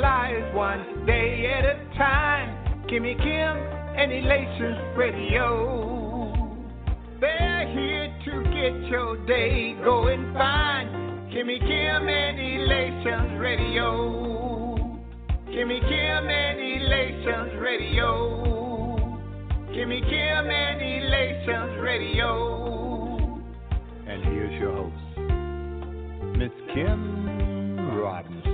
lives one day at a time. Kimmy Kim and Elations Radio. They're here to get your day going fine. Kimmy Kim and Elations Radio. Kimmy Kim and Elations Radio. Kimmy Kim and Elations Radio. And here's your host, Miss Kim Robinson.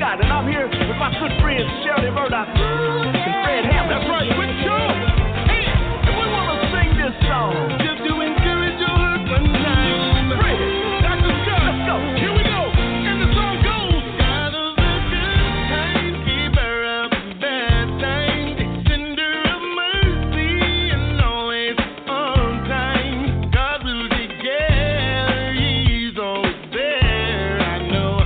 And I'm here with my good friends Shirley Murdoch and Fred Hammond. That's right, with Joe. And we want to sing this song just to encourage your husband time. Fred, Dr. Scott, let's go. Here we go. And the song goes. God is a good timekeeper of bad times, extender of mercy, and always on time. God will take care. He's always there. I know.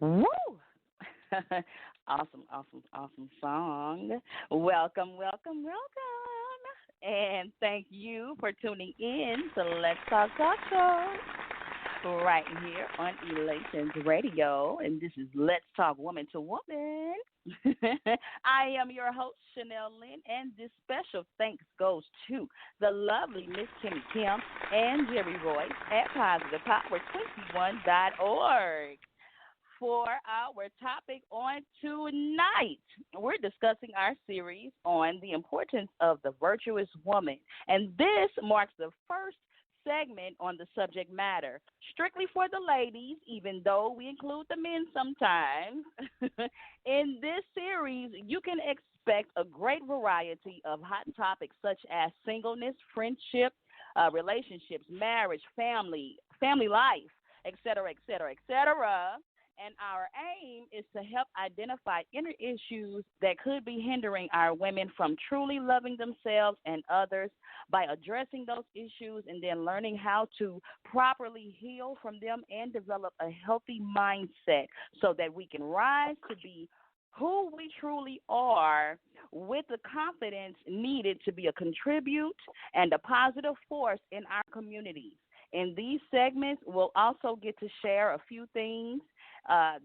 Woo! Awesome, awesome, awesome song. Welcome, welcome, welcome. And thank you for tuning in to Let's Talk Talk Show right here on Elations Radio. And this is Let's Talk Woman to Woman. I am your host, Chanel Lynn, and this special thanks goes to the lovely Miss Kimmy Kim and Jerry Royce at PositivePower21.org. For our topic on tonight, we're discussing our series on the importance of the virtuous woman. And this marks the first segment on the subject matter, strictly for the ladies, even though we include the men sometimes. In this series, you can expect a great variety of hot topics such as singleness, friendship, relationships, marriage, family life, etc., etc., etc. And our aim is to help identify inner issues that could be hindering our women from truly loving themselves and others by addressing those issues and then learning how to properly heal from them and develop a healthy mindset so that we can rise to be who we truly are with the confidence needed to be a contribute and a positive force in our communities. In these segments, we'll also get to share a few things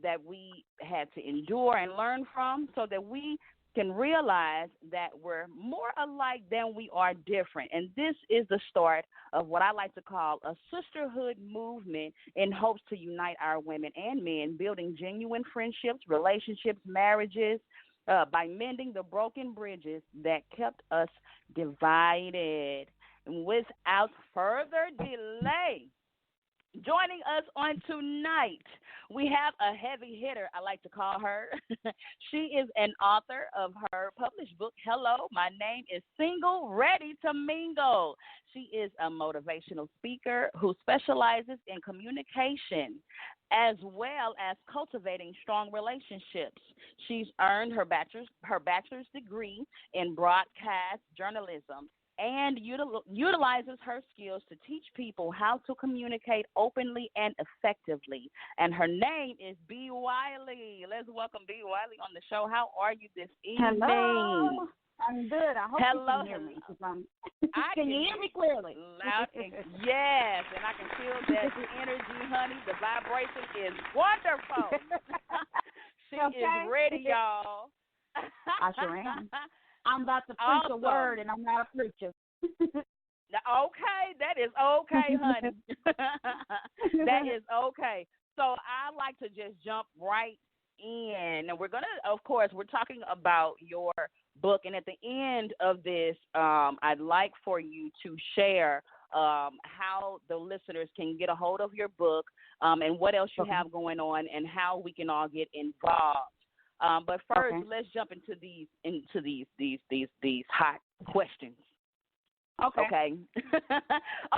that we had to endure and learn from so that we can realize that we're more alike than we are different. And this is the start of what I like to call a sisterhood movement in hopes to unite our women and men, building genuine friendships, relationships, marriages, by mending the broken bridges that kept us divided. And without further delay, joining us on tonight, we have a heavy hitter, I like to call her. She is an author of her published book, Hello, My Name is Single, Ready to Mingle. She is a motivational speaker who specializes in communication as well as cultivating strong relationships. She's earned her bachelor's degree in broadcast journalism and utilizes her skills to teach people how to communicate openly and effectively. And her name is B. Wiley. Let's welcome B. Wiley on the show. How are you this evening? Hello. I'm good. I hope hello, you can hear me. Can you hear me clearly? Loud and yes, and I can feel that energy, honey. The vibration is wonderful. She is ready, y'all. I sure am. I'm about to preach a word, and I'm not a preacher. Okay, that is okay, honey. That is okay. So I like to just jump right in. And we're going to, of course, we're talking about your book. And at the end of this, I'd like for you to share how the listeners can get a hold of your book and what else you have going on and how we can all get involved. But first, let's jump into these hot questions. Okay.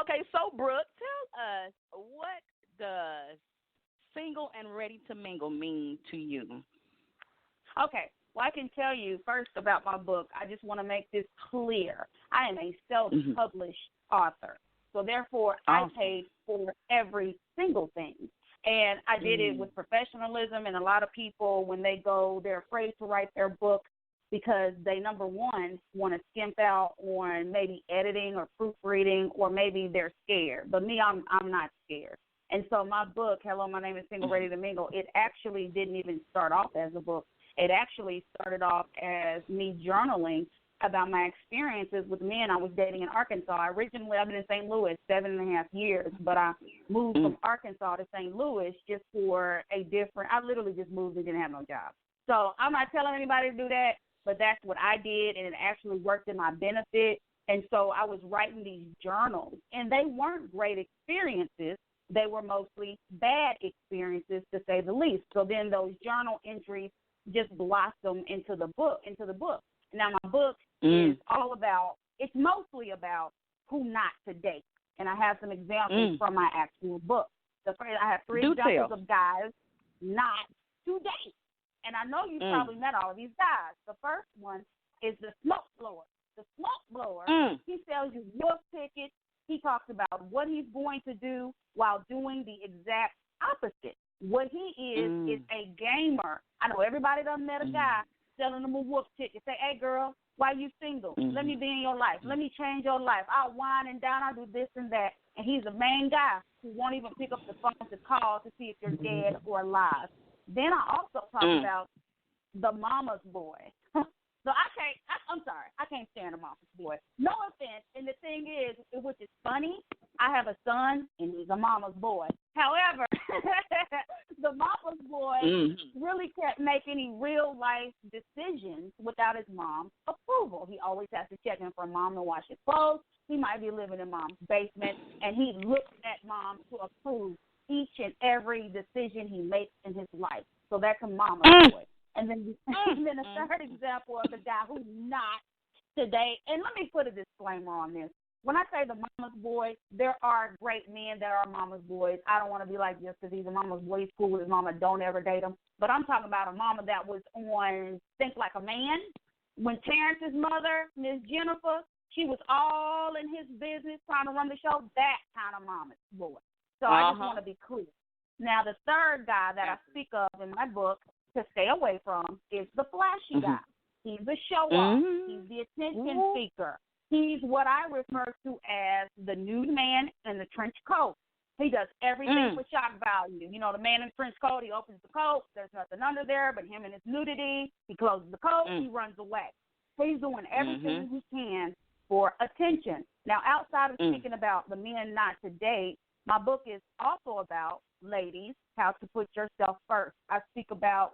Okay. So, Brooke, tell us, what does single and ready to mingle mean to you? Okay. Well, I can tell you first about my book. I just want to make this clear. I am a self-published author, so therefore I paid for every single thing. And I did it with professionalism, and a lot of people, when they go, they're afraid to write their book because they, number one, want to skimp out on maybe editing or proofreading, or maybe they're scared. But me, I'm not scared. And so my book, Hello, My Name is Single, Ready to Mingle, it actually didn't even start off as a book. It actually started off as me journaling about my experiences with men I was dating in Arkansas. I originally lived in St. Louis 7.5 years, but I moved from Arkansas to St. Louis just for I literally just moved and didn't have no job. So I'm not telling anybody to do that, but that's what I did, and it actually worked in my benefit. And so I was writing these journals, and they weren't great experiences. They were mostly bad experiences, to say the least. So then those journal entries just blossomed into the book. Now, my book is it's mostly about who not to date. And I have some examples from my actual book. I have three examples of guys not to date. And I know you probably met all of these guys. The first one is the smoke blower. The smoke blower, he sells you wolf tickets. He talks about what he's going to do while doing the exact opposite. What he is a gamer. I know everybody done met a guy selling them a whoop ticket. Say, hey, girl, why you single? Let me be in your life. Let me change your life. I'll wine and dine. I'll do this and that. And he's a main guy who won't even pick up the phone to call to see if you're dead or alive. Then I also talk about the mama's boy. So I'm sorry, I can't stand a mama's boy. No offense. And the thing is, which is funny, I have a son, and he's a mama's boy. However, the mama's boy really can't make any real-life decisions without his mom's approval. He always has to check in for mom to wash his clothes. He might be living in mom's basement, and he looks at mom to approve each and every decision he makes in his life. So that's a mama's boy. And then a third example of the guy who's not today. And let me put a disclaimer on this. When I say the mama's boy, there are great men that are mama's boys. I don't want to be like this because he's a mama's boy. He's cool with his mama. Don't ever date him. But I'm talking about a mama that was on Think Like a Man. When Terrence's mother, Miss Jennifer, she was all in his business trying to run the show, that kind of mama's boy. So I just want to be clear. Now, the third guy that I speak of in my book to stay away from is the flashy guy. He's the show-off. He's the attention seeker. He's what I refer to as the nude man in the trench coat. He does everything for shock value. You know, the man in the trench coat, he opens the coat. There's nothing under there but him and his nudity. He closes the coat. He runs away. He's doing everything he can for attention. Now, outside of speaking about the men not to date, my book is also about, ladies, how to put yourself first. I speak about,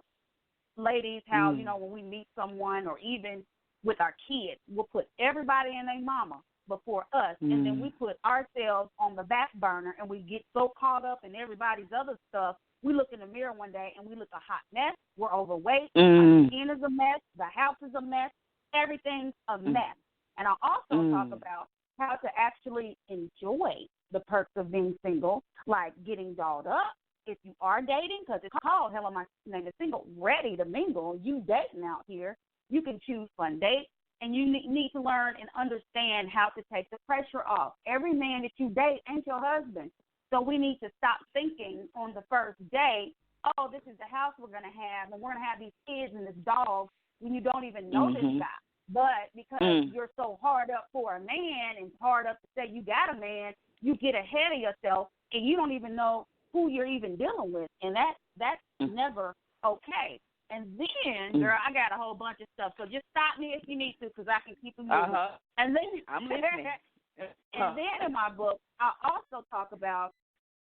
ladies, how, you know, when we meet someone or even with our kids, we'll put everybody and their mama before us, and then we put ourselves on the back burner, and we get so caught up in everybody's other stuff. We look in the mirror one day, and we look a hot mess. We're overweight. Our skin is a mess. The house is a mess. Everything's a mess. And I also talk about how to actually enjoy the perks of being single, like getting dolled up if you are dating, because it's called, hell, my name is single, ready to mingle. You dating out here. You can choose fun dates, and you need to learn and understand how to take the pressure off. Every man that you date ain't your husband. So we need to stop thinking on the first day, oh, this is the house we're going to have, and we're going to have these kids and this dog when you don't even know this guy. But because you're so hard up for a man and hard up to say you got a man, you get ahead of yourself, and you don't even know who you're even dealing with. And that's never okay. And then, girl, I got a whole bunch of stuff. So just stop me if you need to, because I can keep it moving. And then, I'm listening. And then in my book, I also talk about,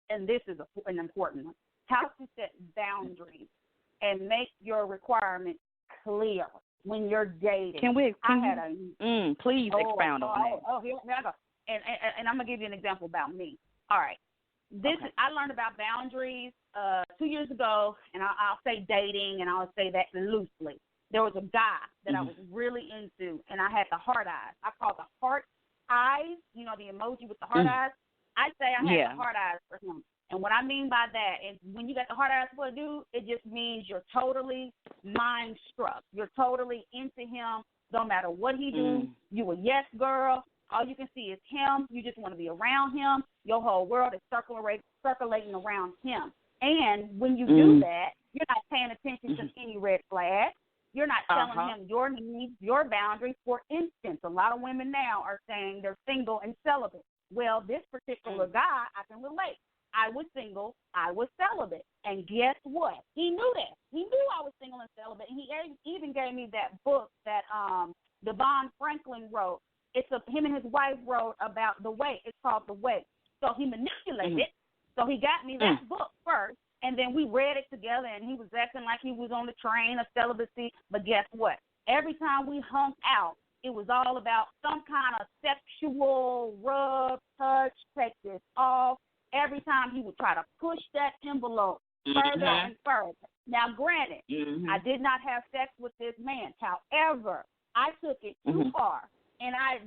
and this is an important one, how to set boundaries and make your requirements clear when you're dating. Please expound on that. Here I go. And I'm going to give you an example about me. All right. I learned about boundaries 2 years ago, and I'll say dating, and I'll say that loosely. There was a guy that I was really into, and I had the heart eyes. I call the heart eyes, you know, the emoji with the heart eyes. I say I had the heart eyes for him. And what I mean by that is when you got the heart eyes for a dude, it just means you're totally mind struck. You're totally into him. No matter what he do, you a yes girl. All you can see is him. You just want to be around him. Your whole world is circulating around him. And when you do that, you're not paying attention to any red flags. You're not telling him your needs, your boundaries. For instance, a lot of women now are saying they're single and celibate. Well, this particular guy, I can relate. I was single. I was celibate. And guess what? He knew that. He knew I was single and celibate. And he even gave me that book that Devon Franklin wrote. Him and his wife wrote about the weight. It's called The Weight. So he manipulated it. So he got me that book first, and then we read it together, and he was acting like he was on the train of celibacy. But guess what? Every time we hung out, it was all about some kind of sexual rub, touch, take this off. Every time he would try to push that envelope further and further. Now, granted, I did not have sex with this man. However, I took it too far. And I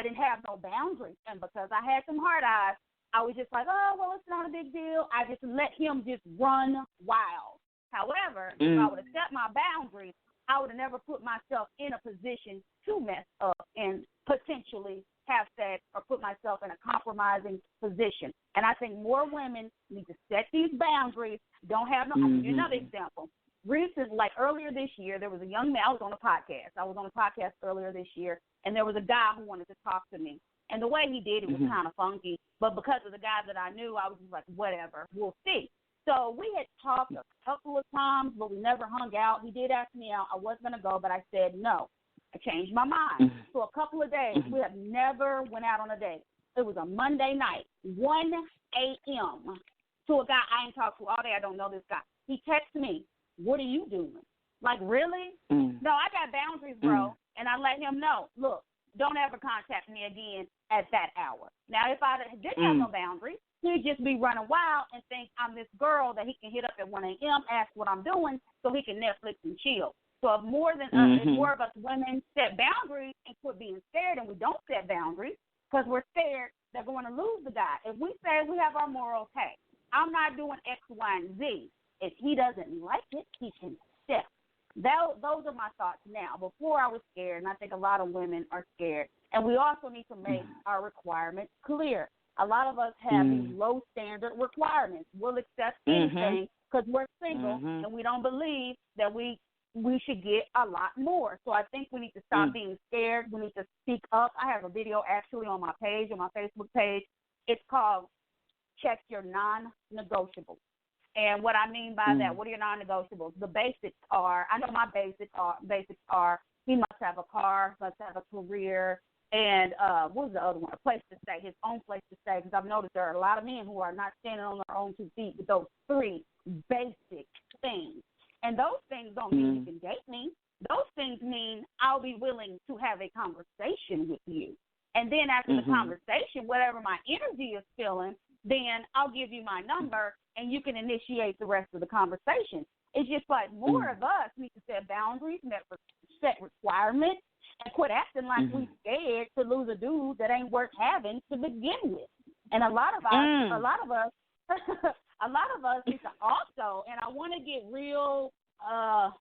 didn't have no boundaries. And because I had some hard eyes, I was just like, oh, well, it's not a big deal. I just let him just run wild. However, if I would have set my boundaries, I would have never put myself in a position to mess up and potentially have sex or put myself in a compromising position. And I think more women need to set these boundaries. Don't have no. I'll give you another example. Recently, like earlier this year, there was a young man. I was on a podcast earlier this year, and there was a guy who wanted to talk to me. And the way he did it was kind of funky. But because of the guy that I knew, I was just like, whatever, we'll see. So we had talked a couple of times, but we never hung out. He did ask me out. I was going to go, but I said no. I changed my mind. So a couple of days, we have never went out on a date. It was a Monday night, 1 a.m., to a guy I ain't talked to all day. I don't know this guy. He texted me, what are you doing? Like, really? No, I got boundaries, bro. And I let him know, look, don't ever contact me again at that hour. Now, if I didn't have no boundaries, he'd just be running wild and think I'm this girl that he can hit up at 1 a.m., ask what I'm doing, so he can Netflix and chill. So if more of us women set boundaries and quit being scared, and we don't set boundaries because we're scared that we're going to lose the guy. If we say we have our morals, hey, I'm not doing X, Y, and Z. If he doesn't like it, he can step. Those are my thoughts now. Before I was scared, and I think a lot of women are scared. And we also need to make our requirements clear. A lot of us have these low standard requirements. We'll accept anything because we're single and we don't believe that we should get a lot more. So I think we need to stop being scared. We need to speak up. I have a video actually on my page, on my Facebook page. It's called Check Your Non-Negotiables. And what I mean by that, what are your non-negotiables? The basics are, I know my basics are he must have a car, must have a career, and what was the other one? A place to stay, his own place to stay, because I've noticed there are a lot of men who are not standing on their own 2 feet with those 3 basic things. And those things don't mean you can date me. Those things mean I'll be willing to have a conversation with you. And then after the conversation, whatever my energy is feeling, then I'll give you my number and you can initiate the rest of the conversation. It's just like more of us need to set boundaries, set requirements, and quit acting like we scared to lose a dude that ain't worth having to begin with. And a lot of us need to also, and I want to get real, I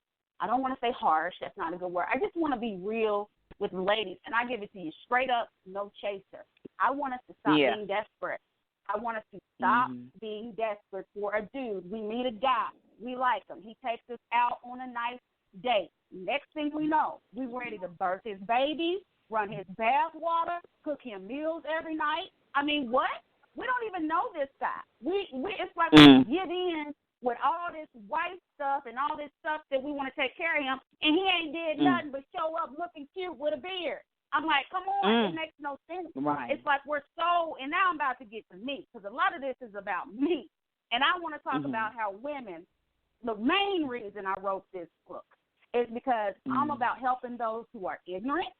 don't want to say harsh, that's not a good word. I just want to be real with ladies, and I give it to you straight up, no chaser. I want us to stop being desperate. I want us to stop being desperate for a dude. We meet a guy. We like him. He takes us out on a nice date. Next thing we know, we're ready to birth his babies, run his bath water, cook him meals every night. I mean, what? We don't even know this guy. It's like we get in with all this wife stuff and all this stuff that we want to take care of him, and he ain't did nothing but show up looking cute with a beard. I'm like, come on, it makes no sense. Right. It's like we're so, and now I'm about to get to me, because a lot of this is about me. And I want to talk about how women, the main reason I wrote this book is because I'm about helping those who are ignorant.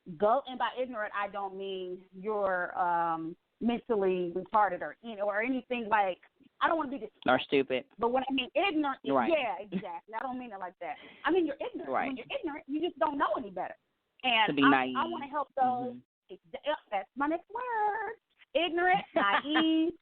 And by ignorant, I don't mean you're mentally retarded or anything like, I don't want to be disrespectful. Or stupid. But when I mean ignorant, yeah, exactly. I don't mean it like that. I mean you're ignorant. Right. When you're ignorant, you just don't know any better. And to be naive. I want to help those. That's my next word. Ignorant, naive,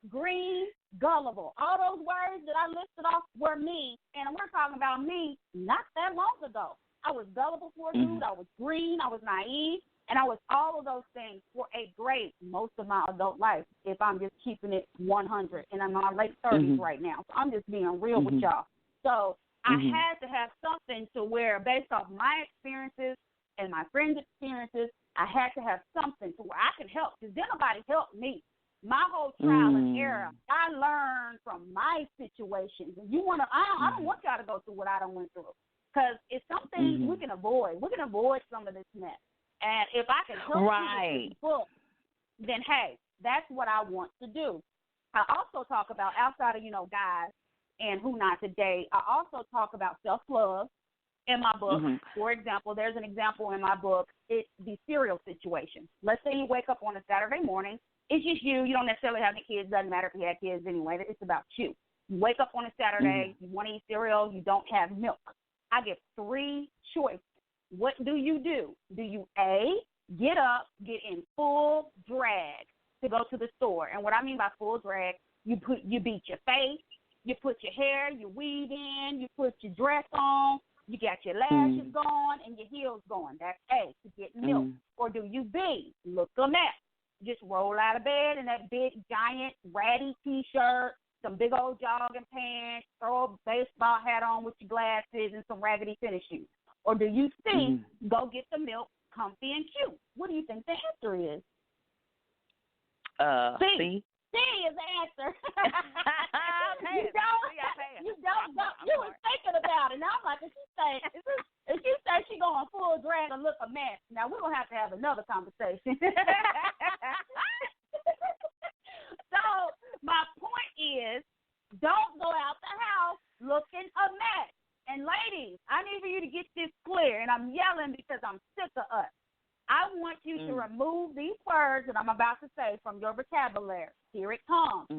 green, gullible. All those words that I listed off were me, and we're talking about me not that long ago. I was gullible for a dude. I was green. I was naive. And I was all of those things for a great most of my adult life, if I'm just keeping it 100. And I'm in my late 30s right now. So I'm just being real with y'all. So I had to have something to where, based off my experiences and my friends' experiences, I had to have something to where I could help, because then nobody helped me. My whole trial and error, I learned from my situations. And you want to, I don't want y'all to go through what I done went through, because it's something we can avoid. We can avoid some of this mess. And if I can help you with this book, then, hey, that's what I want to do. I also talk about, outside of, guys and who not to date, I also talk about self-love in my book. For example, there's an example in my book. It's the cereal situation. Let's say you wake up on a Saturday morning. It's just you. You don't necessarily have any kids. Doesn't matter if you had kids anyway. It's about you. You wake up on a Saturday. You want to eat cereal. You don't have milk. I give 3 choices. What do? Do you A, get up, get in full drag to go to the store? And what I mean by full drag, you beat your face, you put your hair, you weave in, you put your dress on, You got your lashes going and your heels going. That's A, to get milk. Or do you B, look a mess? Just roll out of bed in that big, giant, ratty T-shirt, some big old jogging pants, throw a baseball hat on with your glasses and some raggedy tennis shoes. Or do you C, go get the milk, comfy and cute? What do you think the answer is? C. C is the answer. You was thinking about it. Now I'm like, if she say she going full drag and look a mess, now we're going to have another conversation. So my point is, don't go out the house looking a mess. And ladies, I need for you to get this clear, and I'm yelling because I'm sick of us. I want you to remove these words that I'm about to say from your vocabulary. Here it comes.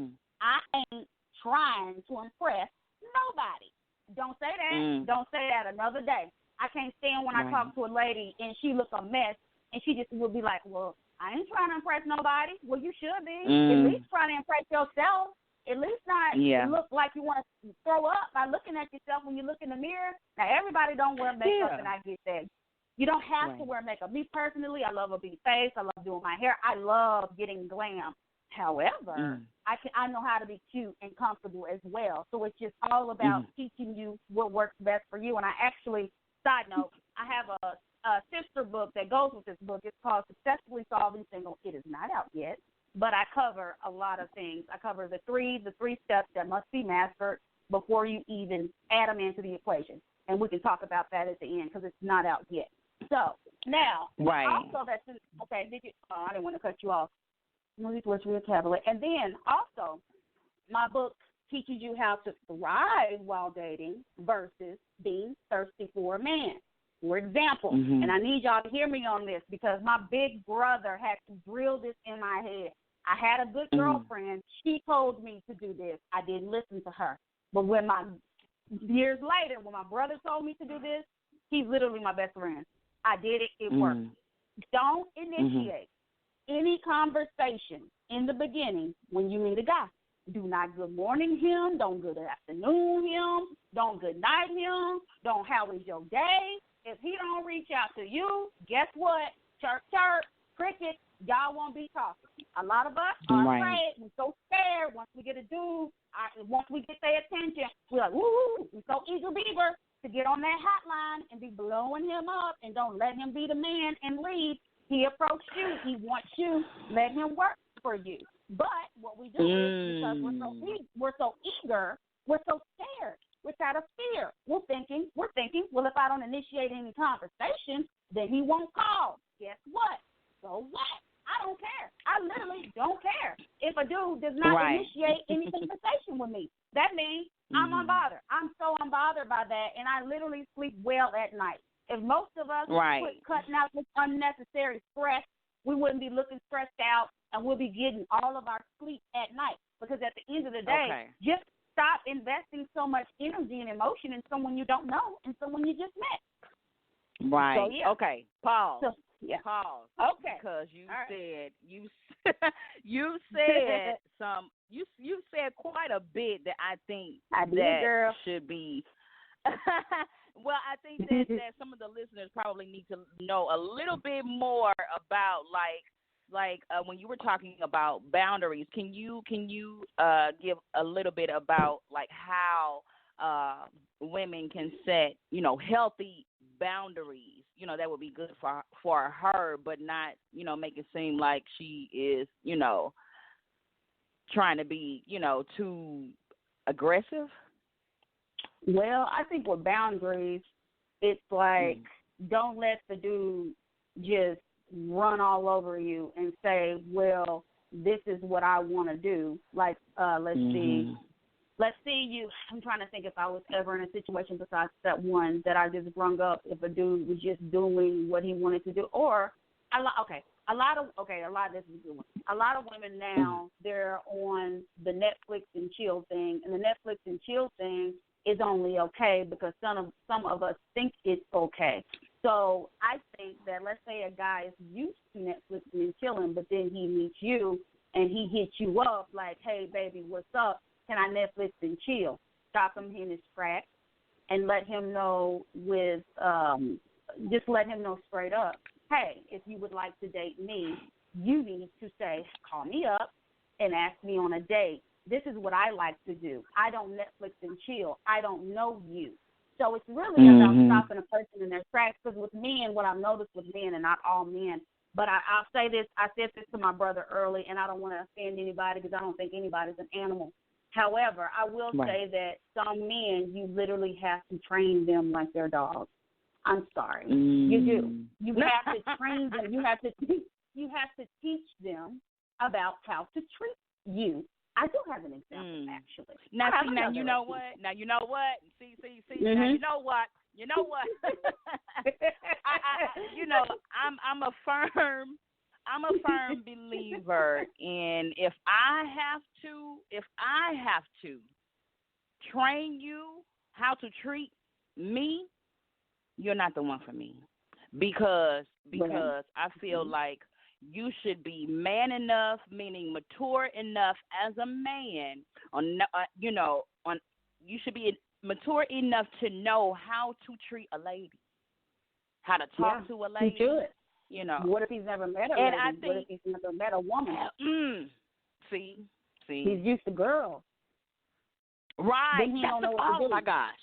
I ain't trying to impress nobody. Don't say that. Don't say that another day. I can't stand when I talk to a lady and she look a mess and she just will be like, well, I ain't trying to impress nobody. Well, you should be. At least trying to impress yourself. At least not look like you want to throw up by looking at yourself when you look in the mirror. Now, everybody don't wear makeup, and I get that. You don't have to wear makeup. Me personally, I love a big face. I love doing my hair. I love getting glam. However, I know how to be cute and comfortable as well. So it's just all about teaching you what works best for you. And I actually, side note, I have a sister book that goes with this book. It's called Successfully Solving Single. It is not out yet, but I cover a lot of things. I cover the three steps that must be mastered before you even add them into the equation. And we can talk about that at the end because it's not out yet. So now, also that's okay. I didn't want to cut you off. And then also, my book teaches you how to thrive while dating versus being thirsty for a man. For example, and I need y'all to hear me on this because my big brother had to drill this in my head. I had a good girlfriend. She told me to do this. I didn't listen to her. But years later, when my brother told me to do this, he's literally my best friend. I did it. It worked. Don't initiate any conversation in the beginning when you meet a guy. Do not good morning him. Don't good afternoon him. Don't good night him. Don't how was your day. If he don't reach out to you, guess what? Chirp, chirp, cricket, y'all won't be talking. A lot of us are afraid. We're so scared once we get a dude. Once we get their attention, we're like, woo, we're so eager beaver to get on that hotline and be blowing him up and don't let him be the man and leave. He approached you. He wants you. Let him work for you. But what we do is because we're so eager, we're so scared. We're out of fear. We're thinking, well, if I don't initiate any conversation, then he won't call. Guess what? So what? I don't care. I literally don't care. If a dude does not initiate any conversation with me, that means I'm unbothered. I'm so unbothered by that, and I literally sleep well at night. If most of us quit cutting out this unnecessary stress, we wouldn't be looking stressed out, and we'll be getting all of our sleep at night. Because at the end of the day, just stop investing so much energy and emotion in someone you don't know and someone you just met. Right. So, Okay. Pause. So, Pause. Okay. Because you said you said quite a bit that I think should be. Well, I think that some of the listeners probably need to know a little bit more about like when you were talking about boundaries. Can you give a little bit about like how women can set healthy boundaries? That would be good for her, but not make it seem like she is trying to be too aggressive. Well, I think with boundaries, it's like don't let the dude just run all over you and say, well, this is what I want to do. Like, let's see you. I'm trying to think if I was ever in a situation besides that one that I just brung up, if a dude was just doing what he wanted to do. Or, a lot of this is good one. A lot of women now, they're on the Netflix and chill thing, and the Netflix and chill thing is only okay because some of us think it's okay. So I think that let's say a guy is used to Netflix and chilling, but then he meets you and he hits you up like, hey, baby, what's up? Can I Netflix and chill? Stop him in his tracks. and let him know just let him know straight up, hey, if you would like to date me, you need to say, call me up and ask me on a date. This is what I like to do. I don't Netflix and chill. I don't know you. So it's really about stopping a person in their tracks, because with men, what I've noticed with men, and not all men, but I'll say this, I said this to my brother early, and I don't want to offend anybody because I don't think anybody's an animal. However, I will say that some men, you literally have to train them like they're dogs. I'm sorry. You do. You have to train them. You have to teach them about how to treat you. I do have an example, actually. Now, you know what? See, now, you know what? I'm a firm believer in if I have to train you how to treat me, you're not the one for me. Because I feel like you should be man enough, meaning mature enough as a man. You should be mature enough to know how to treat a lady, how to talk to a lady. You should. What if he's never met a lady? What if he's never met a woman? See, he's used to girls. Right. Then he don't know what to do. My gosh.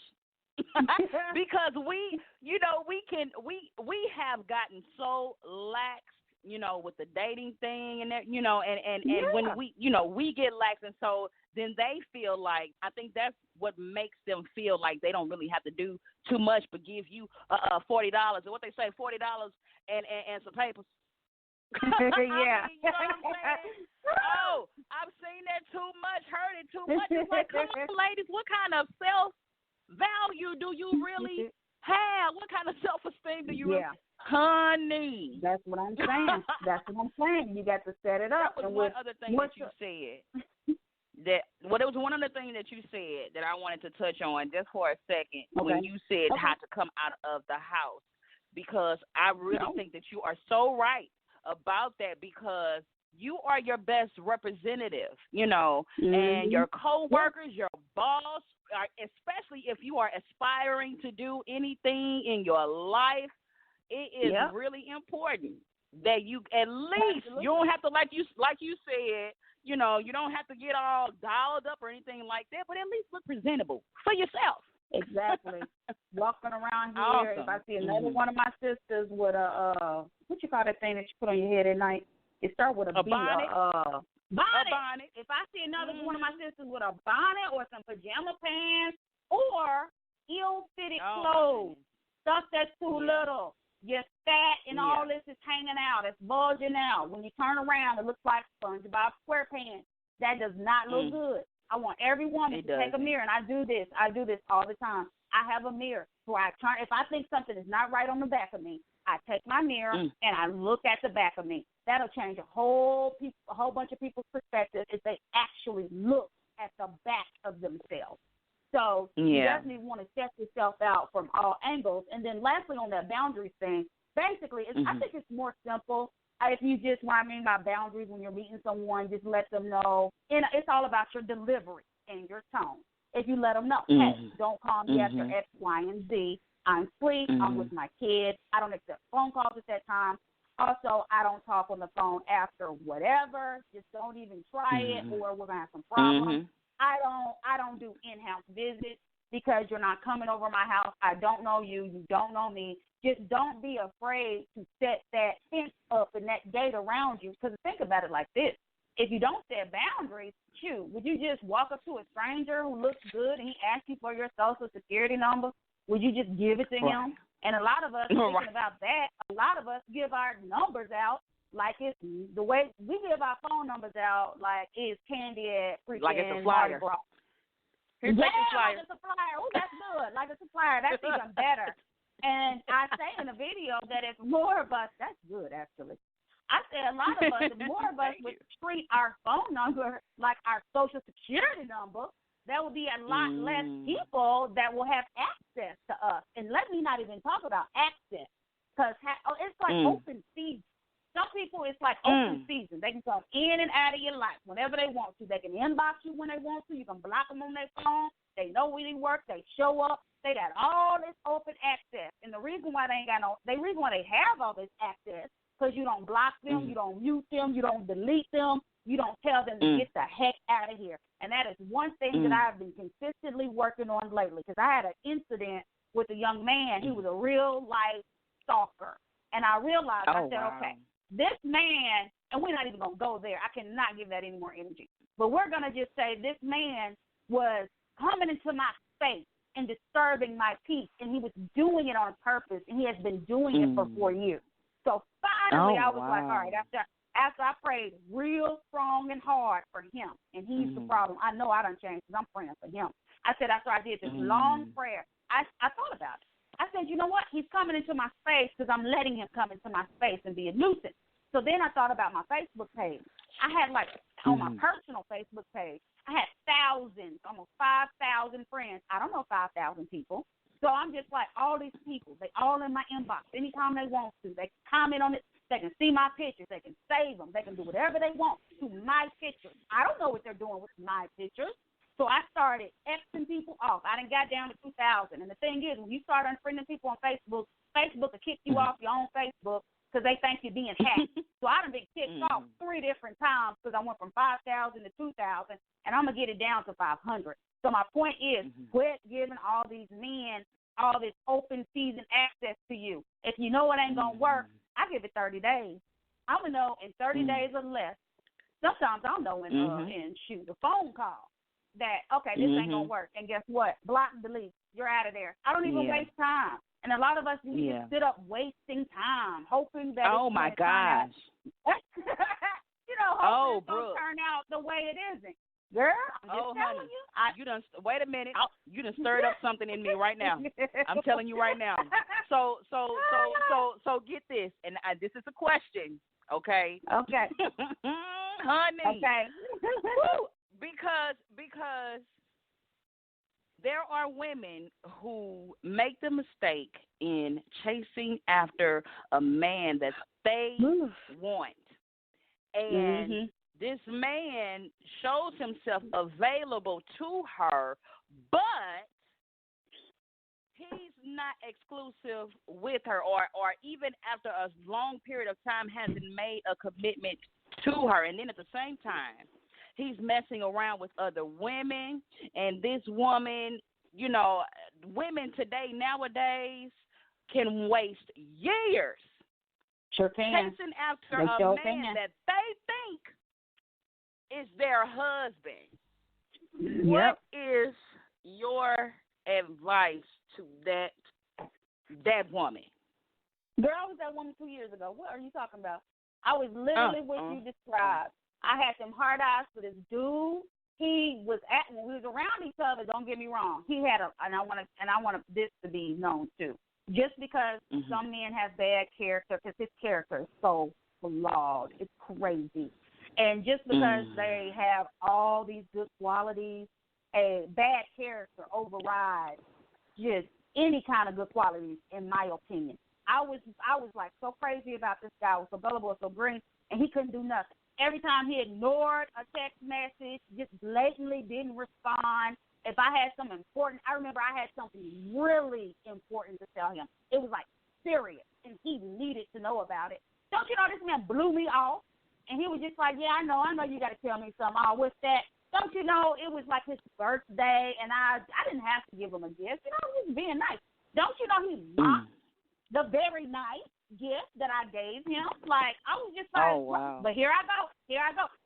Because we have gotten so lax, with the dating thing and that, and when we get lax, and so then they feel like, I think that's what makes them feel like they don't really have to do too much but give you $40, or what they say, $40 and some papers. Yeah. You know what I'm saying? Oh, I've seen that too much, heard it too much. It's like, come on, ladies, what kind of self-value do you really have? What kind of self-esteem do you really have? Honey. That's what I'm saying. You got to set it up. That was one other thing that you said. There was one other thing that you said that I wanted to touch on just for a second, when you said how to come out of the house, because I really think that you are so right about that, because you are your best representative, and your coworkers, your boss, especially if you are aspiring to do anything in your life, it is really important that you at least you don't have to, like you said, you don't have to get all dialed up or anything like that, but at least look presentable for yourself. Exactly. Walking around here, if I see another one of my sisters with a what you call that thing that you put on your head at night? It starts with a B. Bonnet. Bonnet. If I see another one of my sisters with a bonnet or some pajama pants or ill-fitted clothes, stuff that's too little, you're fat and all this is hanging out, it's bulging out. When you turn around, it looks like SpongeBob SquarePants. That does not look good. I want every woman to take a mirror, and I do this all the time. I have a mirror where I turn. If I think something is not right on the back of me, I take my mirror and I look at the back of me. That'll change a whole bunch of people's perspective if they actually look at the back of themselves. So you definitely want to check yourself out from all angles. And then lastly, on that boundaries thing, basically, I think it's more simple. If you just, what I mean by boundaries, when you're meeting someone, just let them know. And it's all about your delivery and your tone. If you let them know, hey, don't call me after X, Y, and Z. I'm asleep. I'm with my kids. I don't accept phone calls at that time. Also, I don't talk on the phone after whatever. Just don't even try it, or we're gonna have some problems. I don't do in-house visits because you're not coming over my house. I don't know you. You don't know me. Just don't be afraid to set that fence up and that gate around you. Because think about it like this. If you don't set boundaries, would you just walk up to a stranger who looks good and he asks you for your Social Security number? Would you just give it to him? And a lot of us, thinking about that, a lot of us give our numbers out like it's the way we give our phone numbers out like it's candy at freaking like it's a flyer. Like it's a flyer. Oh, that's good. Like it's a flyer. That's even better. And I say in the video that if more of us, that's good actually. I say a lot of us, if more of us would treat our phone number like our Social Security number, there will be a lot less people that will have access to us. And let me not even talk about access, because it's like open season. Some people, it's like open season. They can come in and out of your life whenever they want to. They can inbox you when they want to. You can block them on their phone. They know where they work. They show up. they got all this open access, and the reason why they have all this access, because you don't block them, you don't mute them, you don't delete them, you don't tell them to get the heck out of here. And that is one thing that I've been consistently working on lately, because I had an incident with a young man. He was a real life stalker, and I realized, I said, okay, this man, and we're not even going to go there. I cannot give that any more energy. But we're going to just say this man was coming into my space and disturbing my peace, and he was doing it on purpose, and he has been doing it for 4 years. So finally I was like, all right, after I prayed real strong and hard for him, and he's the problem. I know I done changed because I'm praying for him. I said after I did this long prayer, I thought about it. I said, you know what? He's coming into my space because I'm letting him come into my space and be a nuisance. So then I thought about my Facebook page. I had on my personal Facebook page, I had thousands, almost 5,000 friends. I don't know 5,000 people. So I'm just like, all these people, they all in my inbox anytime they want to. They can comment on it. They can see my pictures. They can save them. They can do whatever they want to my pictures. I don't know what they're doing with my pictures. So I started Xing people off. I done got down to 2,000. And the thing is, when you start unfriending people on Facebook, Facebook will kick you off your own Facebook because they think you're being hacked. So I done been kicked off 3 different times because I went from 5,000 to 2,000, and I'm going to get it down to 500. So my point is, quit giving all these men all this open season access to you. If you know it ain't going to work, I give it 30 days. I'm going to know in 30 days or less. Sometimes I'll know in shoot a phone call that, okay, this ain't going to work. And guess what? Block and delete. You're out of there. I don't even waste time. And a lot of us just sit up wasting time, hoping that oh my gosh. You know, hoping it's going to turn out the way it isn't. Girl, I'm just telling you. You done, wait a minute. You done stirred up something in me right now. I'm telling you right now. So get this, and this is a question, okay? Okay. Honey. Okay. because there are women who make the mistake in chasing after a man that they want. And this man shows himself available to her, but he's not exclusive with her, or even after a long period of time hasn't made a commitment to her. And then at the same time, he's messing around with other women. And this woman, you know, women today, nowadays, can waste years chasing after a man that they think is their husband. Yep. What is your advice to that woman? Girl, I was that woman 2 years ago. What are you talking about? I was literally what you described. I had some hard eyes for this dude. He was when we was around each other. Don't get me wrong. He had and I want this to be known too. Just because some men have bad character, because his character is so flawed, it's crazy. And just because they have all these good qualities, a bad character overrides just any kind of good qualities, in my opinion. I was like so crazy about this guy, was so gullible, so green, and he couldn't do nothing. Every time he ignored a text message, just blatantly didn't respond. If I had something important, I remember I had something really important to tell him. It was like serious, and he needed to know about it. Don't you know this man blew me off? And he was just like, yeah, I know you got to tell me something. Oh, what's that? Don't you know it was like his birthday, and I didn't have to give him a gift. You know, he was being nice. Don't you know he mocked the very nice gift that I gave him? Like, I was just like, but here I go.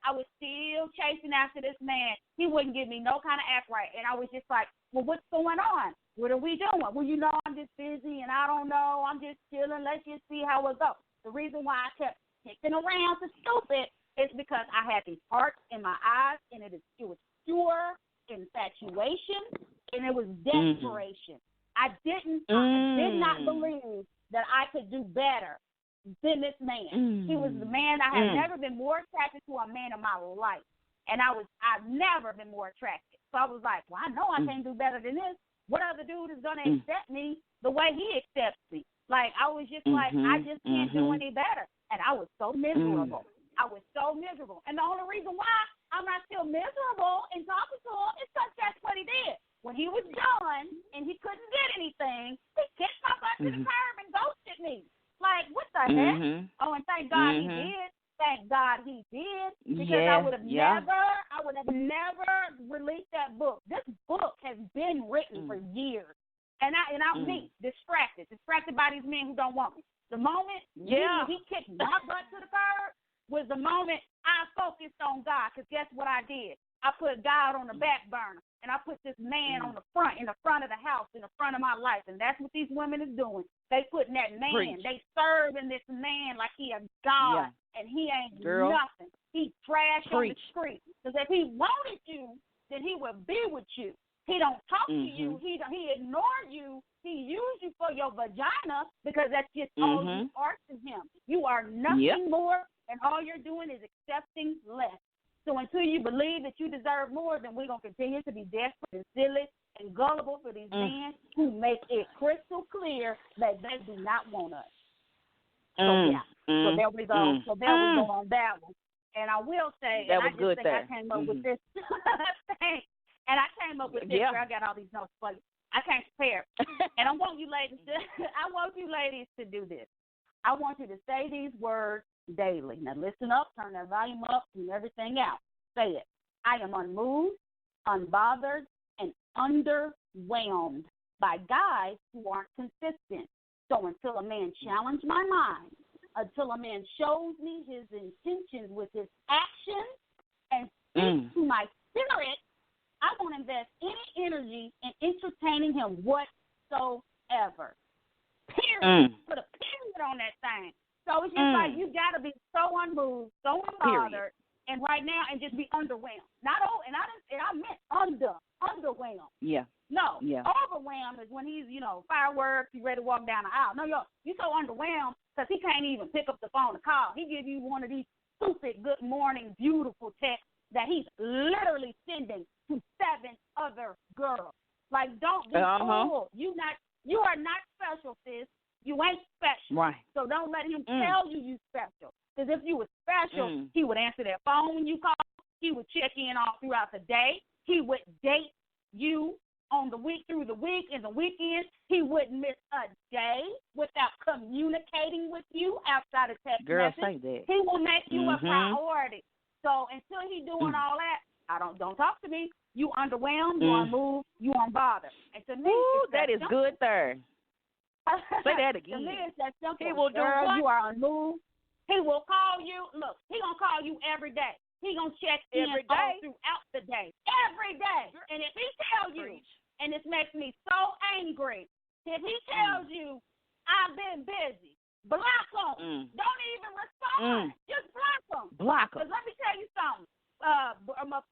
I was still chasing after this man. He wouldn't give me no kind of act right. And I was just like, well, what's going on? What are we doing? Well, you know, I'm just busy, and I don't know. I'm just chilling. Let's just see how it goes. The reason why I kept kicking around to stupid is because I had these hearts in my eyes, and it was pure infatuation, and it was desperation. I did not believe that I could do better than this man. He was the man. I had never been more attracted to a man in my life, and I've never been more attracted. So I was like, well, I know I can't do better than this. What other dude is going to accept me the way he accepts me? Like, I was just like, I just can't do any better. And I was so miserable. And the only reason why I'm not still miserable in talking to him is because that's what he did. When he was done and he couldn't get to the curb and ghosted me. Like, what the heck? Oh, and thank God he did. Thank God he did, because I would have never released that book. This book has been written for years, and I'm me, distracted by these men who don't want me. The moment he kicked my butt to the curb was the moment I focused on God, because guess what I did? I put God on the back burner, and I put this man on the front, in the front of the house, in the front of my life, and that's what these women is doing. They putting that man, they serving this man like he a God, and he ain't nothing. He trash on the street. Because if he wanted you, then he would be with you. He don't talk to you. He ignore you. He use you for your vagina, because that's just all you are to him. You are nothing more, and all you're doing is accepting less. So until you believe that you deserve more, then we're going to continue to be desperate and silly and gullible for these men who make it crystal clear that they do not want us. So there we go. So there we go on that one. And I will say, that and was I just good think there. I came up with this. And I came up with this. I got all these notes for you. I can't prepare. And I want you ladies to do this. I want you to say these words daily. Now listen up, turn that volume up, and everything out. Say it. I am unmoved, unbothered, and underwhelmed by guys who aren't consistent. So until a man challenges my mind, until a man shows me his intentions with his actions and speaks to my spirit, I won't invest any energy in entertaining him whatsoever. Period. Put a period on that thing. So it's just like you got to be so unmoved, so unbothered, and right now, and just be underwhelmed. I meant underwhelmed. Yeah. No. Yeah. Overwhelmed is when he's, fireworks, he's ready to walk down the aisle. No, you're so underwhelmed because he can't even pick up the phone to call. He give you one of these stupid good morning, beautiful texts that he's literally sending to 7 other girls. Like, don't be fooled. You are not special, sis. You ain't special. Right. So don't let him tell you special. Because if you were special, he would answer that phone when you call. He would check in all throughout the day. He would date you on the week, through the week, and the weekends. He wouldn't miss a day without communicating with you outside of text message. Say that. He will make you a priority. So until he doing all that, don't talk to me. You underwhelmed, you unmoved, you unbothered. And to me, that is simple. Good there. Say that again. To me, it's that simple. He will do Girl, what? You are unmoved. He will call you. Look, he gonna call you every day. He gonna check in every day all throughout the day. Every day. And if he tells you, and this makes me so angry, if he tells you, I've been busy, block him. Don't even respond. Just block him. Block him. Because let me tell you something.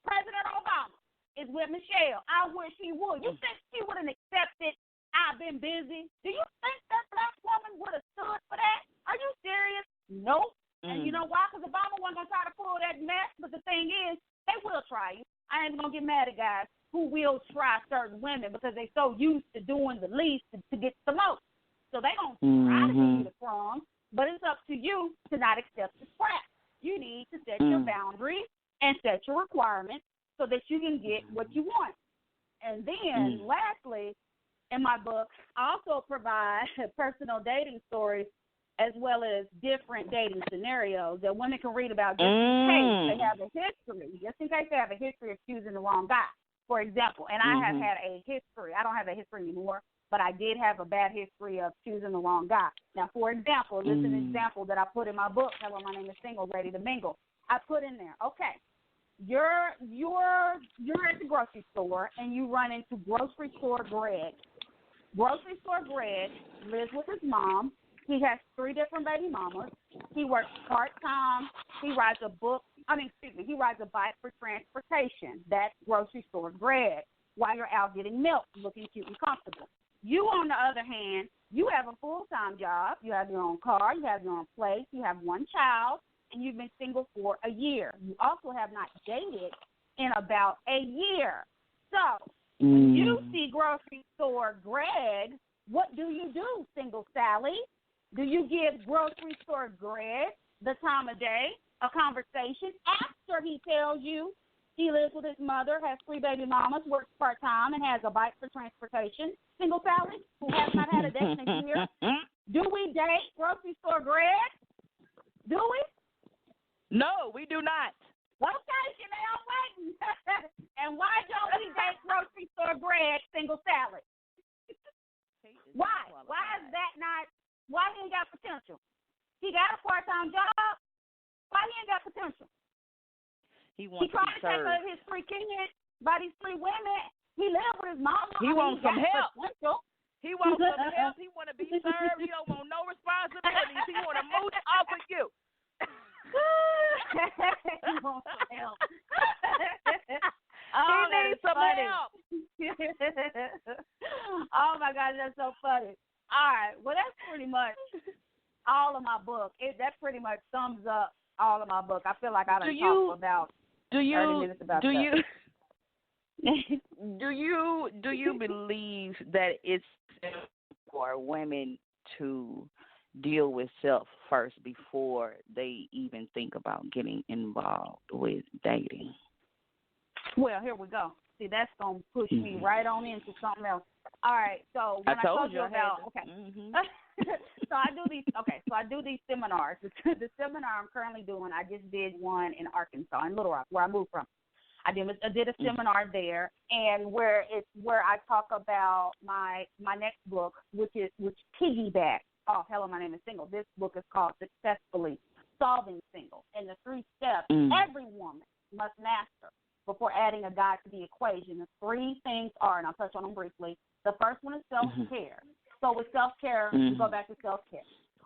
President Obama is with Michelle. I wish he would. You think she would have accepted I've been busy? Do you think that black woman would have stood for that? Are you serious? Nope. And you know why? Because Obama wasn't going to try to pull that mess. But the thing is, they will try you. I ain't going to get mad at guys who will try certain women because they're so used to doing the least to get the most. So they don't try to give you the crumbs. But it's up to you to not accept the scrap. You need to set your boundaries and set your requirements so that you can get what you want. And then, lastly, in my book, I also provide personal dating stories as well as different dating scenarios that women can read about just in case they have a history, of choosing the wrong guy, for example. And I have had a history. I don't have a history anymore, but I did have a bad history of choosing the wrong guy. Now, for example, this is an example that I put in my book, Hello, My Name is Single, Ready to Mingle. I put in there, okay, you're at the grocery store and you run into grocery store Greg. Grocery store Greg lives with his mom. He has 3 different baby mamas. He works part-time. He rides a bike for transportation. That's grocery store Greg. While you're out getting milk, looking cute and comfortable. You, on the other hand, you have a full-time job. You have your own car. You have your own place. You have 1 child, and you've been single for a year. You also have not dated in about a year. So when you see grocery store Greg, what do you do, single Sally? Do you give grocery store Greg the time of day, a conversation, after he tells you He lives with his mother, has 3 baby mamas, works part-time, and has a bike for transportation. Single Sally, who has not had a date in a year. Do we date grocery store Greg? Do we? No, we do not. Okay, Chanel, I'm waiting. And why don't we date grocery store Greg, Single Sally? Why? Why is that not? Why he ain't got potential? He got a part-time job. Why he ain't got potential? He tried to take care of his 3 kids by these 3 women. He lived with his mama. He wants some help. He wants some help. He want to be served. He don't want no responsibilities. He want to mooch off of you. He wants some help. He needs some help. Oh my God, that's so funny. All right, well that's pretty much all of my book. That pretty much sums up all of my book. I feel like I done talked about 30 minutes about that. Do you believe that it's for women to deal with self first before they even think about getting involved with dating? Well, here we go. See, that's going to push me right on into something else. All right, so when I told you about, so I do these seminars. The seminar I'm currently doing, I just did one in Arkansas, in Little Rock, where I moved from. I did a seminar there, and where I talk about my next book, which piggybacks. Oh, hello, my name is Single. This book is called Successfully Solving Single, and the 3 steps every woman must master before adding a guy to the equation. The 3 things are, and I'll touch on them briefly. The first one is self-care. So with self-care, we go back to self-care.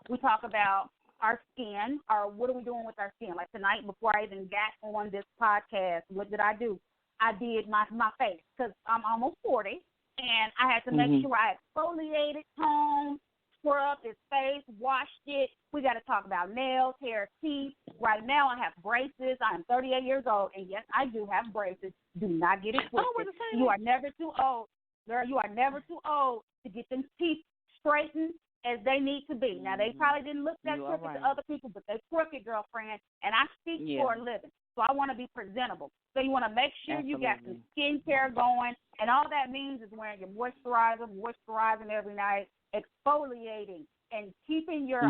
We talk about our skin, or what are we doing with our skin? Like tonight, before I even got on this podcast, what did I do? I did my face, because I'm almost 40, and I had to make sure I exfoliated, toned, scrubbed his face, washed it. We got to talk about nails, hair, teeth. Right now, I have braces. I am 38 years old, and yes, I do have braces. Do not get it twisted. You are never too old. Girl, you are never too old to get them teeth straightened as they need to be. Now, they probably didn't look that crooked to other people, but they're crooked, girlfriend, and I speak for a living, so I want to be presentable. So you want to make sure you got some skincare going, and all that means is wearing your moisturizing every night, exfoliating, and keeping your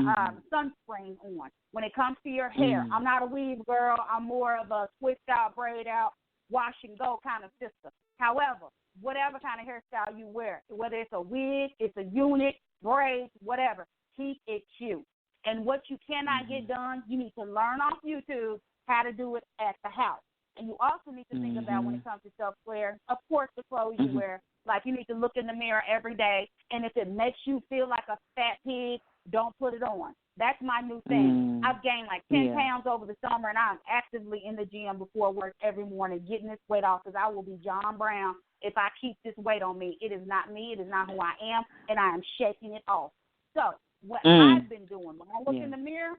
sunscreen on. When it comes to your hair, I'm not a weave girl. I'm more of a twist out, braid out, wash and go kind of sister. However, whatever kind of hairstyle you wear, whether it's a wig, it's a unit, braids, whatever, keep it you. And what you cannot get done, you need to learn off YouTube how to do it at the house. And you also need to think about, when it comes to self-care, of course, the clothes you wear. Like, you need to look in the mirror every day, and if it makes you feel like a fat pig, don't put it on. That's my new thing. I've gained like 10 pounds over the summer, and I'm actively in the gym before work every morning getting this weight off, because I will be John Brown if I keep this weight on me. It is not me. It is not who I am, and I am shaking it off. So what I've been doing, when I look in the mirror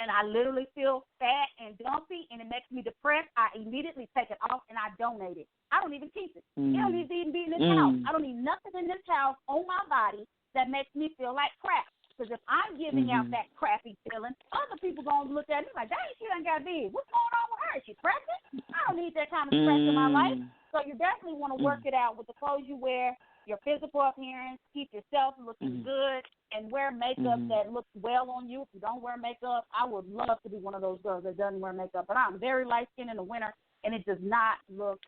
and I literally feel fat and dumpy and it makes me depressed, I immediately take it off and I donate it. I don't even keep it. It don't need to even be in this house. I don't need nothing in this house on my body that makes me feel like crap. Because if I'm giving out that crappy feeling, other people going to look at me like, dang, she done got big. What's going on with her? Is she pregnant? I don't need that kind of stress in my life. So you definitely want to work it out with the clothes you wear, your physical appearance, keep yourself looking good, and wear makeup that looks well on you. If you don't wear makeup, I would love to be one of those girls that doesn't wear makeup. But I'm very light-skinned in the winter, and it does not look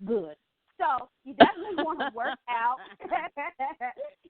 good. So you definitely want to work out.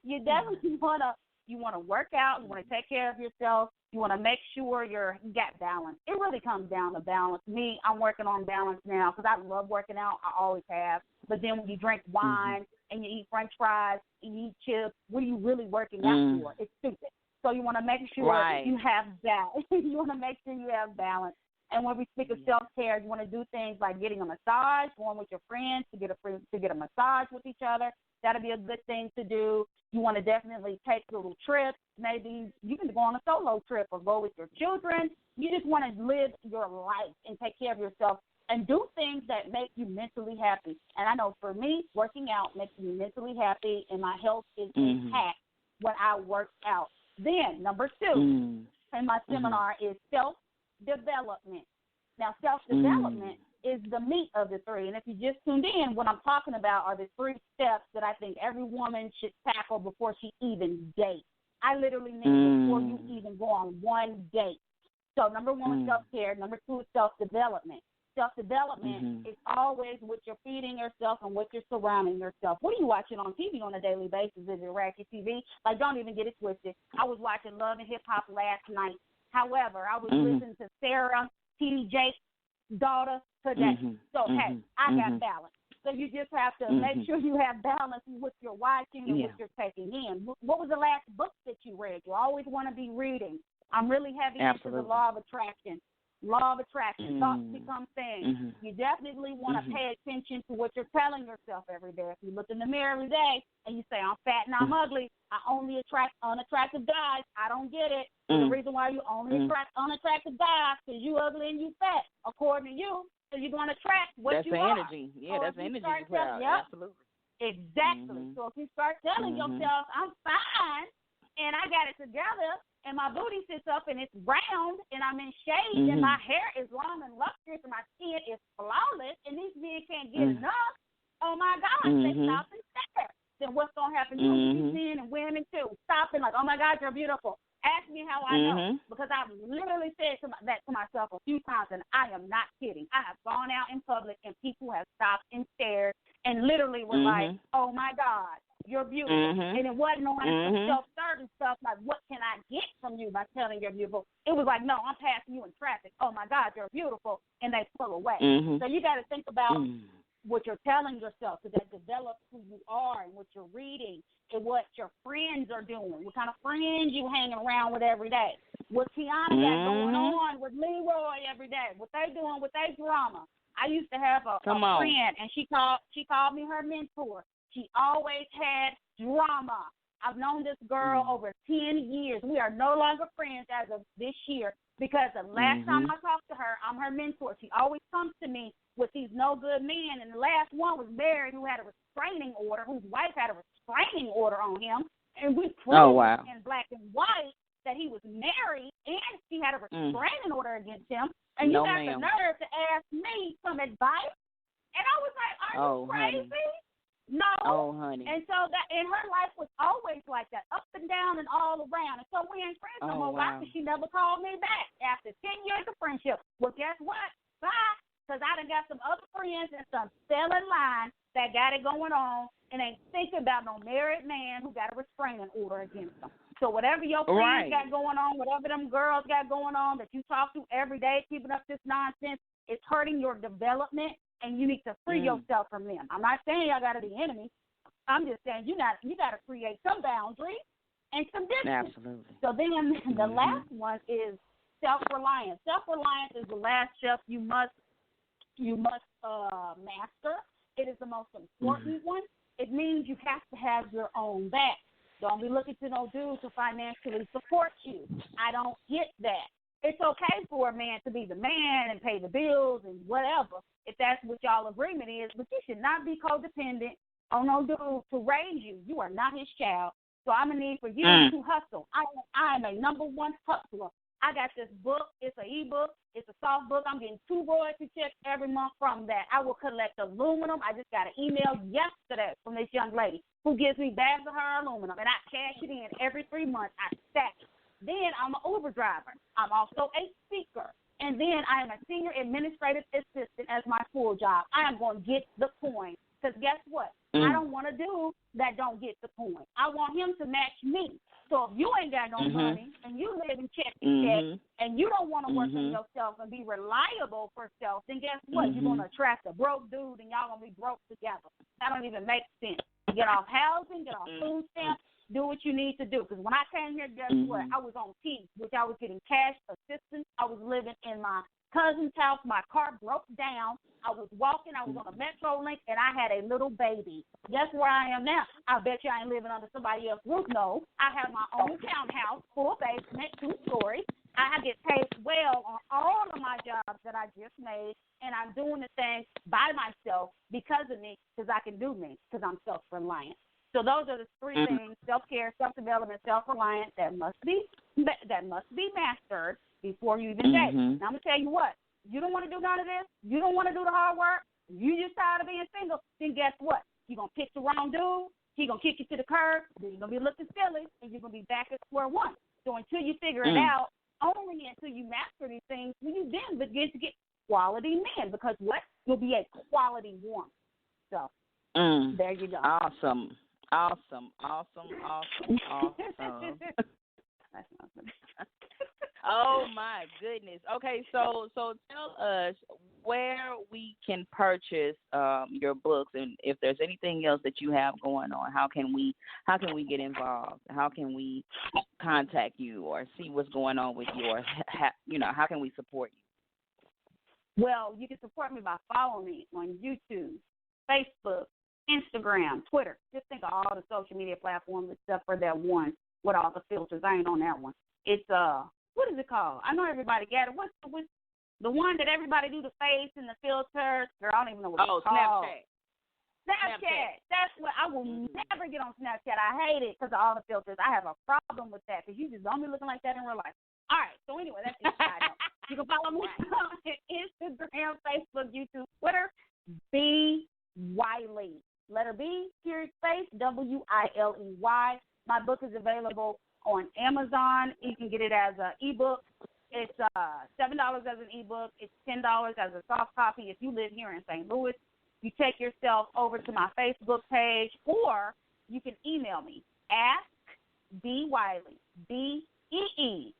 You definitely want to. You want to work out. You want to take care of yourself. You want to make sure you got balance. It really comes down to balance. Me, I'm working on balance now because I love working out. I always have. But then when you drink wine and you eat French fries and you eat chips, what are you really working out for? It's stupid. So you want to make sure you have balance. You want to make sure you have balance. And when we speak of self-care, you want to do things like getting a massage, going with your friends to get a massage with each other. That'll be a good thing to do. You want to definitely take little trips. Maybe you can go on a solo trip or go with your children. You just want to live your life and take care of yourself and do things that make you mentally happy. And I know for me, working out makes me mentally happy, and my health is intact when I work out. Then, number 2 in my seminar is self-development. Now, self-development is the meat of the three. And if you just tuned in, what I'm talking about are the 3 steps that I think every woman should tackle before she even dates. I literally mean before you even go on one date. So number 1 is self-care. Number 2 is self-development. Self-development is always what you're feeding yourself and what you're surrounding yourself. What are you watching on TV on a daily basis? Is it ratchet TV? Like, don't even get it twisted. I was watching Love and Hip Hop last night. However, I was listening to Sarah T. Jake's daughter today. So, hey, I got balance. So you just have to make sure you have balance in what you're watching and what you're taking in. What was the last book that you read? You always want to be reading. I'm really heavy into the law of attraction. Law of attraction. Thoughts become things. You definitely want to pay attention to what you're telling yourself every day. If you look in the mirror every day and you say, I'm fat and I'm ugly, I only attract unattractive guys, I don't get it. The reason why you only attract unattractive guys is you ugly and you fat, according to you. So you're going to attract what you are. That's the energy. Yeah, that's the energy you put out. Absolutely. Exactly. So if you start telling yourself, I'm fine and I got it together, and my booty sits up and it's round and I'm in shade and my hair is long and lustrous and my skin is flawless and these men can't get enough, oh my gosh, they stop and stare. Then what's going to happen? These men and women too, stopping like, oh my God, you're beautiful. Ask me how I know, because I've literally said that to myself a few times, and I am not kidding. I have gone out in public, and people have stopped and stared and literally were like, oh, my God, you're beautiful. And it wasn't on some self-serving stuff like, what can I get from you by telling you're beautiful? It was like, no, I'm passing you in traffic. Oh, my God, you're beautiful, and they pull away. So you got to think about what you're telling yourself, because that develops who you are and what you're reading and what your friends are doing, what kind of friends you hanging around with every day, what Tiana got going on with Leroy every day, what they doing with their drama. I used to have a friend, and she called me her mentor. She always had drama. I've known this girl over 10 years. We are no longer friends as of this year because the last time I talked to her, I'm her mentor. She always comes to me with these no good men, and the last one was married who had a restraining order, whose wife had a restraining order on him, and we proved in black and white that he was married and she had a restraining order against him, and you got the nerve to ask me some advice, and I was like, are you crazy? Honey. No. Oh, honey. And so that, and her life was always like that, up and down and all around. And so we ain't friends no more. Why? Because she never called me back after 10 years of friendship. Well, guess what? Bye. Because I done got some other friends and some selling lines that got it going on and ain't thinking about no married man who got a restraining order against them. So whatever your friends got going on, whatever them girls got going on that you talk to every day, keeping up this nonsense, it's hurting your development. And you need to free yourself from them. I'm not saying y'all got to be enemies. I'm just saying you got to create some boundaries and some distance. Absolutely. So then the last one is self-reliance. Self-reliance is the last step you must master. It is the most important one. It means you have to have your own back. Don't be looking to no dude to financially support you. I don't get that. It's okay for a man to be the man and pay the bills and whatever, if that's what y'all agreement is, but you should not be codependent on no dude to raise you. You are not his child. So I'm going to need for you to hustle. I am a number one hustler. I got this book. It's an e-book. It's a soft book. I'm getting 2 royalty checks every month from that. I will collect aluminum. I just got an email yesterday from this young lady who gives me bags of her aluminum, and I cash it in every 3 months. I stack it. Then I'm an Uber driver. I'm also a speaker. And then I am a senior administrative assistant as my full job. I am going to get the coin. Because guess what? I don't want a dude that don't get the coin. I want him to match me. So if you ain't got no money and you live in check to check and you don't want to work on yourself and be reliable for self, then guess what? You're going to attract a broke dude and y'all going to be broke together. That don't even make sense. Get off housing, get off food stamps. Do what you need to do. Because when I came here, guess what? I was on T, which I was getting cash assistance. I was living in my cousin's house. My car broke down. I was walking. I was on a Metrolink, and I had a little baby. Guess where I am now? I bet you I ain't living under somebody else's roof. No. I have my own townhouse, full basement, 2 stories. I get paid well on all of my jobs that I just made, and I'm doing the things by myself because of me, because I can do me, because I'm self-reliant. So those are the 3 things: self-care, self-development, self-reliance that must be mastered before you even date. Now I'm gonna tell you what, You don't want to do none of this. You don't want to do the hard work. You just tired of being single. Then guess what? You're going to pick the wrong dude. He's going to kick you to the curb. Then you're going to be looking silly, and you're going to be back at square one. So until you figure it out, only until you master these things will you then begin to get quality men. Because what? You'll be a quality woman. So there you go. Awesome. That's nothing. Oh my goodness. Okay, so tell us where we can purchase your books, and if there's anything else that you have going on, how can we get involved? How can we contact you or see what's going on with you, or how can we support you? Well, you can support me by following me on YouTube, Facebook, Instagram, Twitter. Just think of all the social media platforms except for that one with all the filters. I ain't on that one. It's what is it called? I know everybody got it. What's the one that everybody do the face and the filters? Girl, I don't even know what it's called. Snapchat. That's what I will never get on Snapchat. I hate it because of all the filters. I have a problem with that because you just don't be looking like that in real life. All right. So anyway, that's the side note. You can follow me on Instagram, Facebook, YouTube, Twitter. B Wiley. Letter B, period, space, Wiley. My book is available on Amazon. You can get it as an ebook. It's $7 as an ebook. It's $10 as a soft copy. If you live here in St. Louis, you take yourself over to my Facebook page, or you can email me. Ask B Wiley, BEEWILEY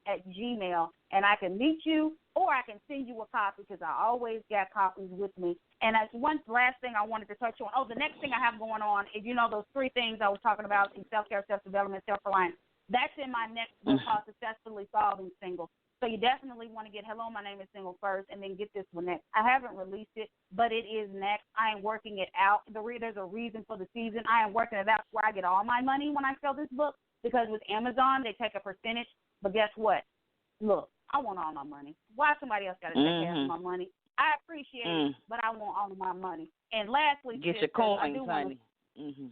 @gmail, and I can meet you, or I can send you a copy because I always got copies with me. And that's one last thing I wanted to touch on. Oh, the next thing I have going on is, those 3 things I was talking about in self-care, self-development, self-reliance. That's in my next book called Successfully Solving Single. So you definitely want to get Hello, My Name is Single first, and then get this one next. I haven't released it, but it is next. I am working it out. There's a reason for the season. I am working it out where I get all my money when I sell this book, because with Amazon, they take a percentage. But guess what? Look, I want all my money. Why somebody else got to take half of my money? I appreciate it, but I want all of my money. And lastly, get your coins, honey.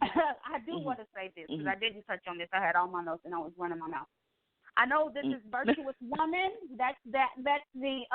I do want to say this, because I didn't touch on this. I had all my notes and I was running my mouth. I know this is Virtuous Woman. That's the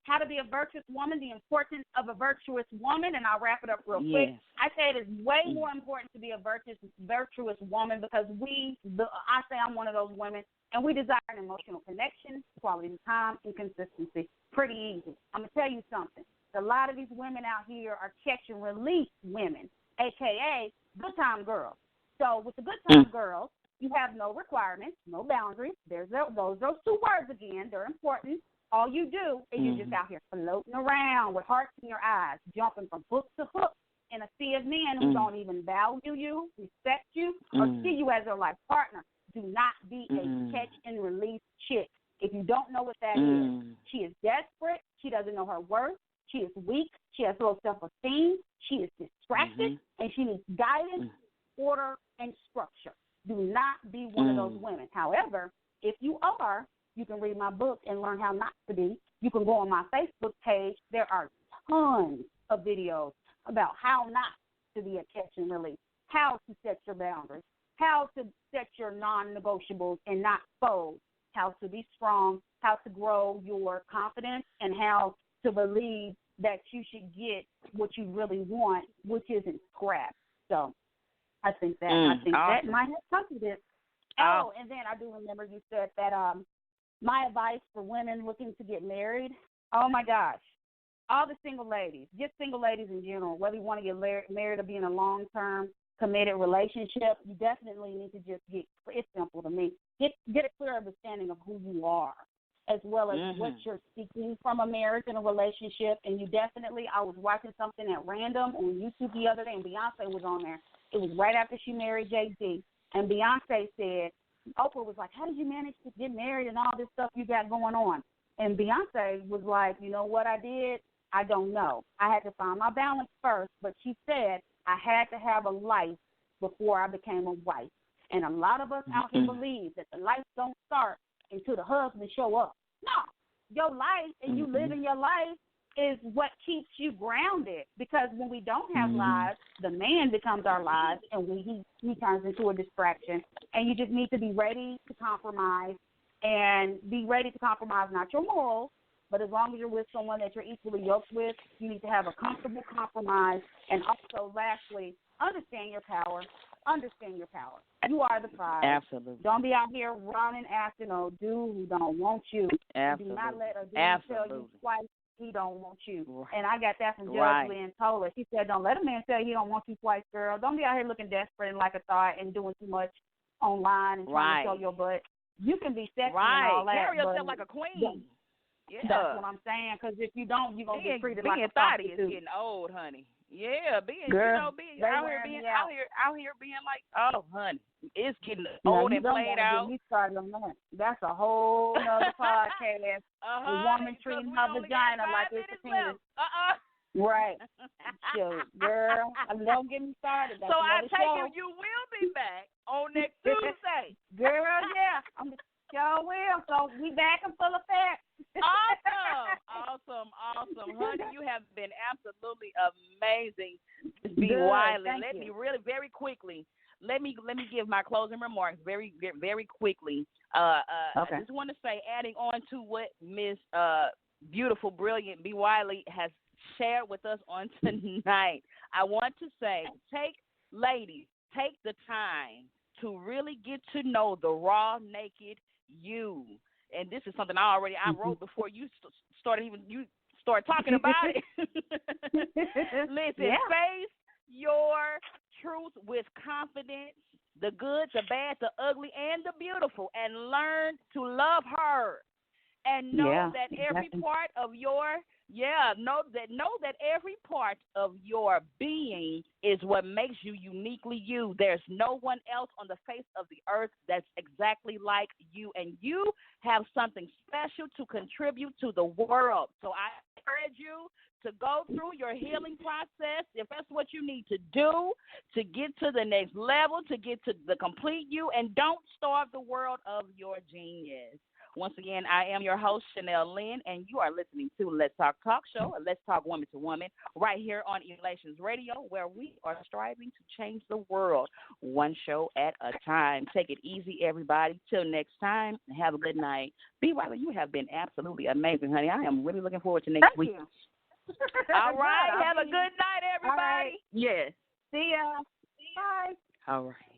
How to Be a Virtuous Woman, the importance of a virtuous woman, and I'll wrap it up real quick. I say it is way more important to be a virtuous woman, because I say I'm one of those women, and we desire an emotional connection, quality time, and consistency. Pretty easy. I'm going to tell you something. A lot of these women out here are catch and release women, a.k.a. good time girls. So with the good time girls, you have no requirements, no boundaries. Those 2 words again. They're important. All you do is you're just out here floating around with hearts in your eyes, jumping from hook to hook in a sea of men who don't even value you, respect you, or see you as their life partner. Do not be a catch and release chick. If you don't know what that is, she is desperate. She doesn't know her worth. She is weak. She has low self-esteem. She is distracted, and she needs guidance, order, and structure. Do not be one of those women. However, if you are, you can read my book and learn how not to be. You can go on my Facebook page. There are tons of videos about how not to be a catch and release, how to set your boundaries, how to set your non-negotiables and not fold, how to be strong, how to grow your confidence, and how to believe that you should get what you really want, which isn't scrap. So I think that that might have covered it. Oh, and then I do remember you said that my advice for women looking to get married, oh, my gosh, all the single ladies, just single ladies in general, whether you want to get married or be in a long-term committed relationship, you definitely need to just it's simple to me, get a clear understanding of who you are, as well as what you're seeking from a marriage and a relationship. And you definitely, I was watching something at random on YouTube the other day, and Beyonce was on there. It was right after she married Jay-Z, and Beyonce said, Oprah was like, how did you manage to get married and all this stuff you got going on? And Beyonce was like, you know what I did? I don't know. I had to find my balance first. But she said I had to have a life before I became a wife. And a lot of us out here believe that the life don't start until the husband show up. No. Your life and you living your life is what keeps you grounded, because when we don't have lives, the man becomes our lives, and he turns into a distraction. And you just need to be ready to compromise and be ready to compromise, not your morals, but as long as you're with someone that you're equally yoked with, you need to have a comfortable compromise. And also, lastly, understand your power. Understand your power. You are the prize. Absolutely. Don't be out here running after no dude who don't want you. Absolutely. Do not let a dude tell you twice he don't want you. Right. And I got that from Judge Lynn Toler. She said, don't let a man tell you he don't want you twice, girl. Don't be out here looking desperate and like a thought and doing too much online and trying to show your butt. You can be sexy and all that. Carry yourself like a queen. Yeah. That's what I'm saying, because if you don't, you're going to get treated like a prostitute. prostitute. Is getting old, honey. Yeah, being Girl, being out here being like, oh, honey, it's getting old and played out. Me started on that. That's a whole other podcast. A woman treating her vagina like it's a penis. Right. So, girl, don't get me started. That's so I take show. it you will be back on next Tuesday. Girl, yeah. Sure will. So we back and full effect. Awesome. Honey, you have been absolutely amazing, B. Wiley. Let me really very quickly. Let me give my closing remarks very, very quickly. I just want to say, adding on to what Miss beautiful, brilliant B. Wiley has shared with us on tonight, I want to say, ladies, take the time to really get to know the raw, naked you. And this is something I wrote before you started talking about it. Listen, face your truth with confidence, the good, the bad, the ugly, and the beautiful, and learn to love her. And know that every part of your know that every part of your being is what makes you uniquely you. There's no one else on the face of the earth that's exactly like you, and you have something special to contribute to the world. So I encourage you to go through your healing process, if that's what you need to do, to get to the next level, to get to the complete you, and don't starve the world of your genius. Once again, I am your host, Chanel Lynn, and you are listening to Let's Talk Show, and Let's Talk Woman to Woman, right here on Elations Radio, where we are striving to change the world one show at a time. Take it easy, everybody. Till next time, have a good night. B. Wiley, you have been absolutely amazing, honey. I am really looking forward to next week. All right. Have a good night, everybody. All right. Yes. See ya. Bye. All right.